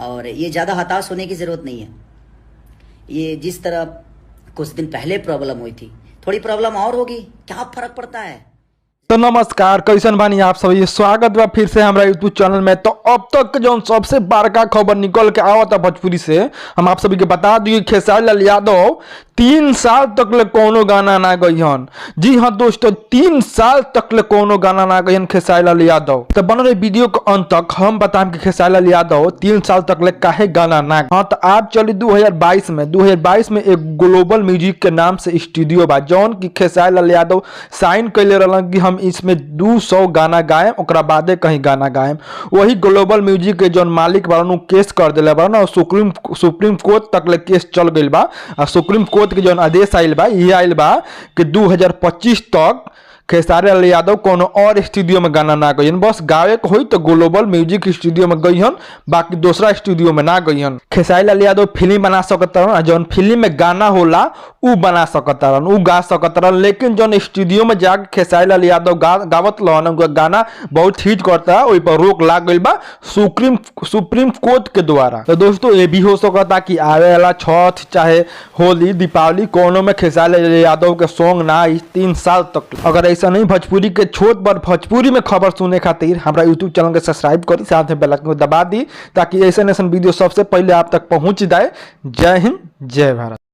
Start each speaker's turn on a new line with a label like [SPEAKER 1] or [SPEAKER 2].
[SPEAKER 1] और ये ज़्यादा हताश होने की ज़रूरत नहीं है। ये जिस तरह कुछ दिन पहले प्रॉब्लम हुई थी, थोड़ी प्रॉब्लम और होगी, क्या फर्क पड़ता है।
[SPEAKER 2] तो नमस्कार, कैसन बानी आप सभी। स्वागत बा फिर से हमारा यूट्यूब चैनल में। तो अब तक जो सबसे बड़का खबर निकल के आवता भोजपुरी से, हम आप सभी के बता दिए, खेसारी लाल यादव 3 साल तक ले कोनो गाना ना गईहन। जी हाँ दोस्तों, 3 साल तक ले कोनो गाना ना गईहन खेसारी लाल यादव। तो बन रहे वीडियो के अंत तक हम बताएं कि खेसारी लाल यादव 3 साल तक ले काहे गाना ना। हाँ तो आप चलिए 2022 में एक ग्लोबल म्यूजिक के नाम से स्टूडियो बा, जौन की खेसारी लाल यादव साइन कैले रहलन कि हम इसमें 200 गाना गाएम, ओकरा बादे कहीं गाना गाएम। वही ग्लोबल म्यूजिक के जौन मालिक बारन केस कर दिले बारन और सुप्रीम कोर्ट तक ले केस चल गइल बा। और सुप्रीम कोर्ट के जौन आदेश आइल बा, ये आइल बा कि 2025 तक खेसारी लाल यादव कोनो और स्टूडियो में गाना ना गईहन। बस गावे के होई तो ग्लोबल म्यूजिक स्टूडियो में गईहन, बाकी दूसरा स्टूडियो में ना गईहन। खेसारी लाल यादव फिल्म बना सकतारन, जौन फिल्म में गाना होला उ बना सकतारन, उ गा सकतारन। लेकिन जौन स्टूडियो में जाके खेसारी लाल यादव गावत रहन, गाना बहुत हिट करता, ओइ पर रोक लाग गइल बा सुप्रीम कोर्ट के द्वारा। तो दोस्तों ये भी हो सकता कि आवे वाला छठ चाहे होली दीपावली कोनो में खेसारी लाल यादव के सॉन्ग ना आई 3 साल तक। अगर ऐसा नहीं भोजपुरी के छोट बड़ भोजपुरी में खबर सुनने खातिर हमारा यूट्यूब चैनल के सब्सक्राइब करी, साथ में बेल आइकन को दबा दी ताकि ऐसे वीडियो सबसे पहले आप तक पहुंच जाए। जय हिंद, जय भारत।